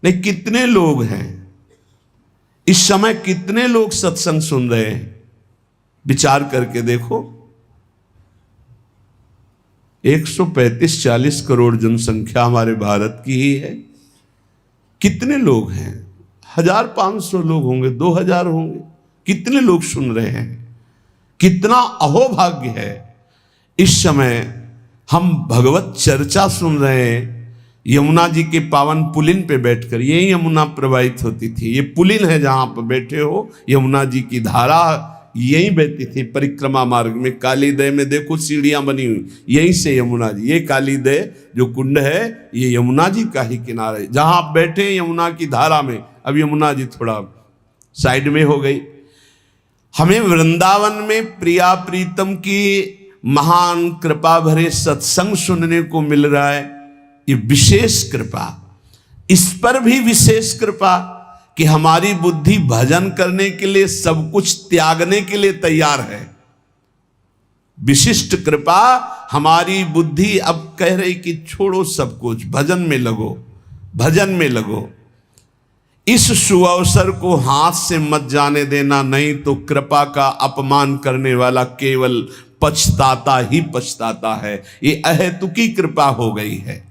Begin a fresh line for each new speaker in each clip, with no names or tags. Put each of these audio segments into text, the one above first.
नहीं, कितने लोग हैं इस समय, कितने लोग सत्संग सुन रहे हैं? विचार करके देखो। 135-40 करोड़ जनसंख्या हमारे भारत की ही है। कितने लोग हैं? 1500 लोग होंगे, 2000 होंगे। कितने लोग सुन रहे हैं? कितना अहोभाग्य है। इस समय हम भगवत चर्चा सुन रहे हैं यमुना जी के पावन पुलिन पे बैठकर। यही यमुना प्रवाहित होती थी। ये पुलिन है जहां पर बैठे हो, यमुना जी की धारा यहीं बहती थी परिक्रमा मार्ग में। कालीदय में देखो सीढ़ियां बनी हुई, यहीं से यमुना जी, ये कालीदय जो कुंड है ये यमुना जी का ही किनारा है जहां आप बैठे यमुना की धारा में। अब यमुना जी थोड़ा साइड में हो गई। हमें वृंदावन में प्रिया प्रीतम की महान कृपा भरे सत्संग सुनने को मिल रहा है। ये विशेष कृपा, इस पर भी विशेष कृपा कि हमारी बुद्धि भजन करने के लिए सब कुछ त्यागने के लिए तैयार है। विशिष्ट कृपा, हमारी बुद्धि अब कह रही कि छोड़ो सब कुछ, भजन में लगो, भजन में लगो। इस सुअवसर को हाथ से मत जाने देना, नहीं तो कृपा का अपमान करने वाला केवल पछताता ही पछताता है। ये अहेतुकी कृपा हो गई है।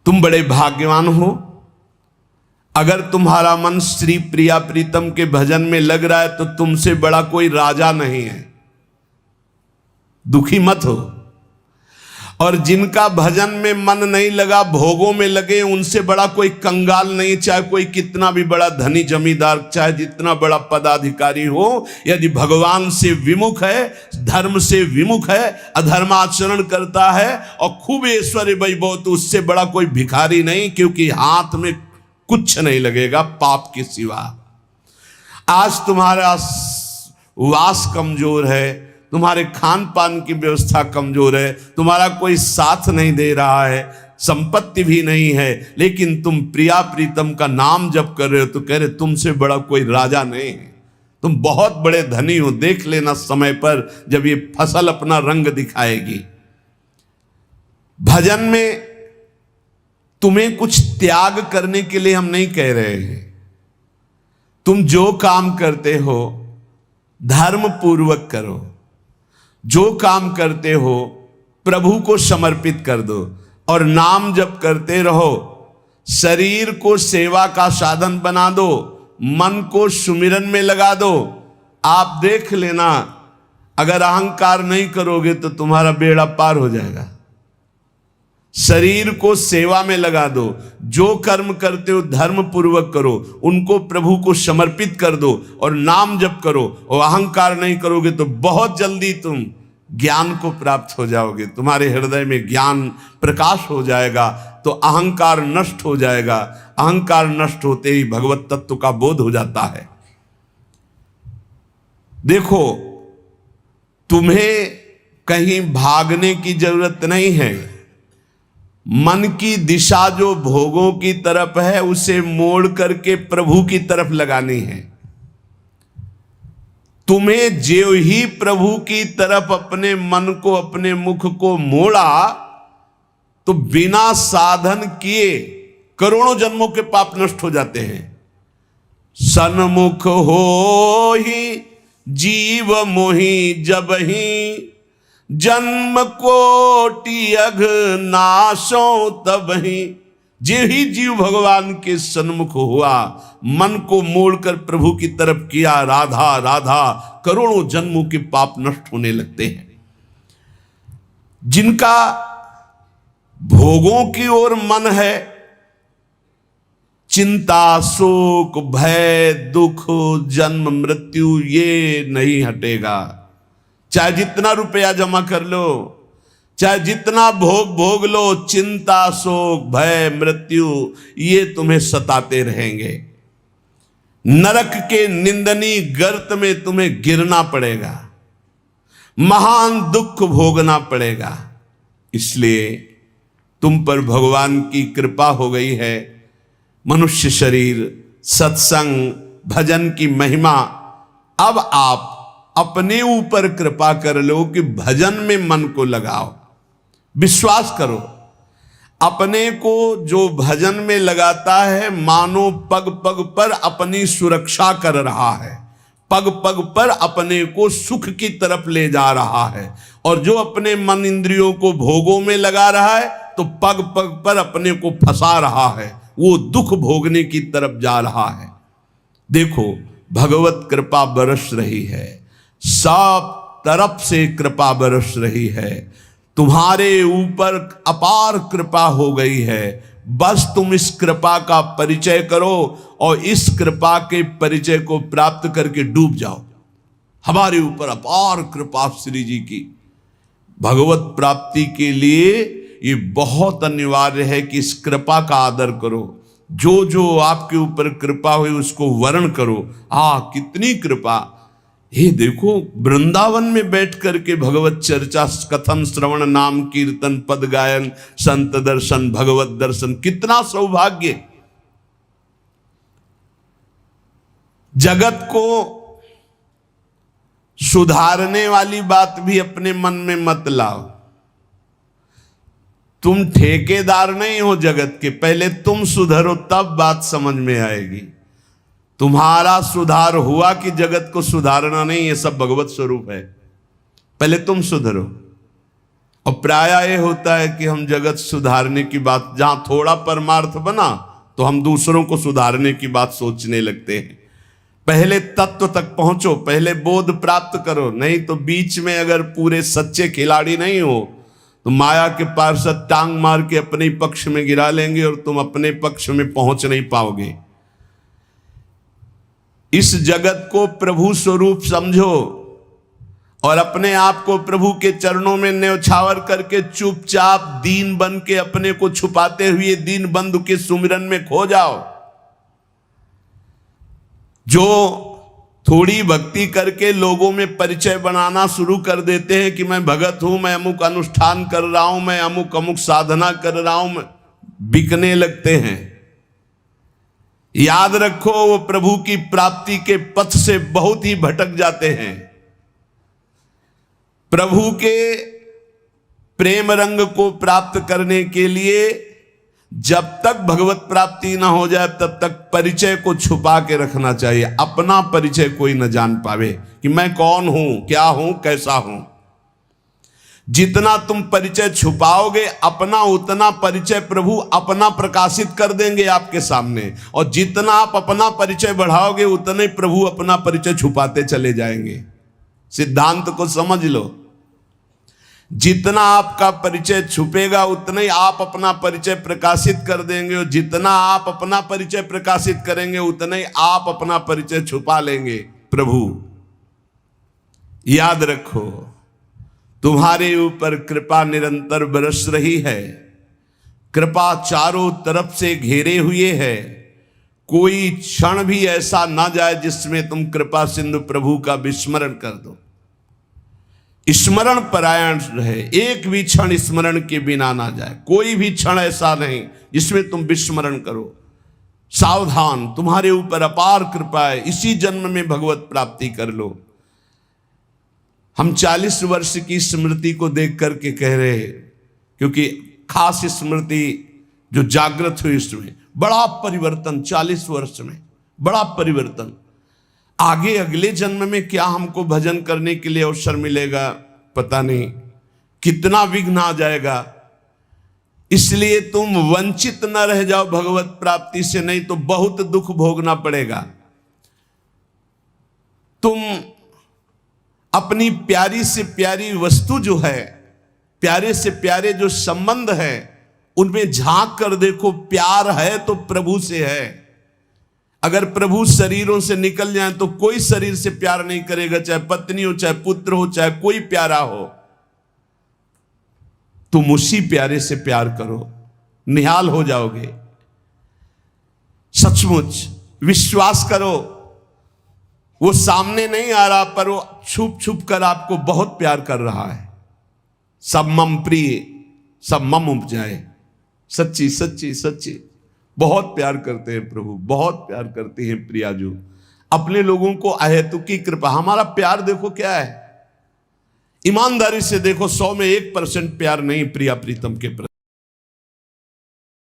तुम बड़े भाग्यवान हो अगर तुम्हारा मन श्री प्रिया प्रीतम के भजन में लग रहा है, तो तुमसे बड़ा कोई राजा नहीं है। दुखी मत हो। और जिनका भजन में मन नहीं लगा, भोगों में लगे, उनसे बड़ा कोई कंगाल नहीं। चाहे कोई कितना भी बड़ा धनी जमींदार, चाहे जितना बड़ा पदाधिकारी हो, यदि भगवान से विमुख है, धर्म से विमुख है, अधर्माचरण करता है और खूब ऐश्वर्य वैभव, तो उससे बड़ा कोई भिखारी नहीं, क्योंकि हाथ में कुछ नहीं लगेगा पाप के सिवा। आज तुम्हारा वास कमजोर है, तुम्हारे खान पान की व्यवस्था कमजोर है, तुम्हारा कोई साथ नहीं दे रहा है, संपत्ति भी नहीं है, लेकिन तुम प्रिया प्रीतम का नाम जप कर रहे हो, तो कह रहे तुमसे बड़ा कोई राजा नहीं है, तुम बहुत बड़े धनी हो। देख लेना समय पर जब ये फसल अपना रंग दिखाएगी। भजन में तुम्हें कुछ त्याग करने के लिए हम नहीं कह रहे हैं। तुम जो काम करते हो धर्म पूर्वक करो, जो काम करते हो प्रभु को समर्पित कर दो, और नाम जप करते रहो। शरीर को सेवा का साधन बना दो, मन को सुमिरन में लगा दो। आप देख लेना, अगर अहंकार नहीं करोगे तो तुम्हारा बेड़ा पार हो जाएगा। शरीर को सेवा में लगा दो, जो कर्म करते हो धर्म पूर्वक करो, उनको प्रभु को समर्पित कर दो और नाम जप करो। और अहंकार नहीं करोगे तो बहुत जल्दी तुम ज्ञान को प्राप्त हो जाओगे। तुम्हारे हृदय में ज्ञान प्रकाश हो जाएगा, तो अहंकार नष्ट हो जाएगा। अहंकार नष्ट होते ही भगवत तत्व का बोध हो जाता है। देखो, तुम्हें कहीं भागने की जरूरत नहीं है। मन की दिशा जो भोगों की तरफ है, उसे मोड़ करके प्रभु की तरफ लगानी है। तुम्हें जो ही प्रभु की तरफ अपने मन को, अपने मुख को मोड़ा, तो बिना साधन किए करोड़ों जन्मों के पाप नष्ट हो जाते हैं। सन्मुख हो ही जीव मोहि जब ही, जन्म कोटि अघ नाशो तब ही। जे ही जीव भगवान के सन्मुख हुआ, मन को मोड़कर प्रभु की तरफ किया, राधा राधा, करोड़ों जन्मों के पाप नष्ट होने लगते हैं। जिनका भोगों की ओर मन है, चिंता, शोक, भय, दुख, जन्म मृत्यु ये नहीं हटेगा। चाहे जितना रुपया जमा कर लो, चाहे जितना भोग लो, चिंता, शोक, भय, मृत्यु ये तुम्हें सताते रहेंगे। नरक के निंदनीय गर्त में तुम्हें गिरना पड़ेगा, महान दुख भोगना पड़ेगा। इसलिए तुम पर भगवान की कृपा हो गई है। मनुष्य शरीर, सत्संग, भजन की महिमा, अब आप अपने ऊपर कृपा कर लो कि भजन में मन को लगाओ। विश्वास करो, अपने को जो भजन में लगाता है मानो पग पग पर अपनी सुरक्षा कर रहा है, पग पग पर अपने को सुख की तरफ ले जा रहा है। और जो अपने मन इंद्रियों को भोगों में लगा रहा है तो पग पग पर अपने को फंसा रहा है, वो दुख भोगने की तरफ जा रहा है। देखो भगवत कृपा बरस रही है, सब तरफ से कृपा बरस रही है, तुम्हारे ऊपर अपार कृपा हो गई है। बस तुम इस कृपा का परिचय करो और इस कृपा के परिचय को प्राप्त करके डूब जाओ। हमारे ऊपर अपार कृपा श्री जी की। भगवत प्राप्ति के लिए ये बहुत अनिवार्य है कि इस कृपा का आदर करो। जो जो आपके ऊपर कृपा हुई उसको वर्ण करो। कितनी कृपा। ये देखो वृंदावन में बैठ करके भगवत चर्चा, कथन, श्रवण, नाम कीर्तन, पद गायन, संत दर्शन, भगवत दर्शन, कितना सौभाग्य। जगत को सुधारने वाली बात भी अपने मन में मत लाओ। तुम ठेकेदार नहीं हो जगत के, पहले तुम सुधरो तब बात समझ में आएगी। तुम्हारा सुधार हुआ कि जगत को सुधारना नहीं, ये सब भगवत स्वरूप है। पहले तुम सुधरो। और प्रायः ये होता है कि हम जगत सुधारने की बात, जहां थोड़ा परमार्थ बना तो हम दूसरों को सुधारने की बात सोचने लगते हैं। पहले तत्व तक पहुंचो, पहले बोध प्राप्त करो, नहीं तो बीच में अगर पूरे सच्चे खिलाड़ी नहीं हो तो माया के पार्षद टांग मार के अपने पक्ष में गिरा लेंगे और तुम अपने पक्ष में पहुंच नहीं पाओगे। इस जगत को प्रभु स्वरूप समझो और अपने आप को प्रभु के चरणों में न्यौछावर करके चुपचाप दीन बन के अपने को छुपाते हुए दीन बंधु के सुमिरन में खो जाओ। जो थोड़ी भक्ति करके लोगों में परिचय बनाना शुरू कर देते हैं कि मैं भगत हूं, मैं अमुक अनुष्ठान कर रहा हूं, मैं अमुक अमुक साधना कर रहा हूं, बिकने लगते हैं। याद रखो वो प्रभु की प्राप्ति के पथ से बहुत ही भटक जाते हैं। प्रभु के प्रेम रंग को प्राप्त करने के लिए जब तक भगवत प्राप्ति ना हो जाए तब तक परिचय को छुपा के रखना चाहिए। अपना परिचय कोई न जान पावे कि मैं कौन हूं, क्या हूं, कैसा हूं। जितना तुम परिचय छुपाओगे अपना, उतना परिचय प्रभु अपना प्रकाशित कर देंगे आपके सामने। और जितना आप अपना परिचय बढ़ाओगे उतने प्रभु अपना परिचय छुपाते चले जाएंगे। सिद्धांत को समझ लो। जितना आपका परिचय छुपेगा उतना ही आप अपना परिचय प्रकाशित कर देंगे, और जितना आप अपना परिचय प्रकाशित करेंगे उतना ही आप अपना परिचय छुपा लेंगे। प्रभु याद रखो, तुम्हारे ऊपर कृपा निरंतर बरस रही है। कृपा चारों तरफ से घेरे हुए है। कोई क्षण भी ऐसा ना जाए जिसमें तुम कृपा सिंधु प्रभु का विस्मरण कर दो। स्मरण परायण रहे, एक भी क्षण स्मरण के बिना ना जाए। कोई भी क्षण ऐसा नहीं जिसमें तुम विस्मरण करो। सावधान, तुम्हारे ऊपर अपार कृपा है। इसी जन्म में भगवत प्राप्ति कर लो। हम 40 वर्ष की स्मृति को देख करके कह रहे हैं, क्योंकि खास स्मृति जो जागृत हुई इसमें बड़ा परिवर्तन, 40 वर्ष में बड़ा परिवर्तन। आगे अगले जन्म में क्या हमको भजन करने के लिए अवसर मिलेगा पता नहीं, कितना विघ्न आ जाएगा। इसलिए तुम वंचित न रह जाओ भगवत प्राप्ति से, नहीं तो बहुत दुख भोगना पड़ेगा। तुम अपनी प्यारी से प्यारी वस्तु जो है, प्यारे से प्यारे जो संबंध है, उनमें झांक कर देखो। प्यार है तो प्रभु से है। अगर प्रभु शरीरों से निकल जाए तो कोई शरीर से प्यार नहीं करेगा, चाहे पत्नी हो, चाहे पुत्र हो, चाहे कोई प्यारा हो। तुम उसी प्यारे से प्यार करो, निहाल हो जाओगे। सचमुच विश्वास करो, वो सामने नहीं आ रहा पर वो छुप छुप कर आपको बहुत प्यार कर रहा है। सब मम प्रिय, सब मम उपजाए। सच्ची सच्ची सच्ची बहुत प्यार करते हैं प्रभु, बहुत प्यार करते हैं प्रियाजू अपने लोगों को। अहेतु की कृपा। हमारा प्यार देखो क्या है, ईमानदारी से देखो, 100 में 1% प्यार नहीं प्रिया प्रीतम के प्रति।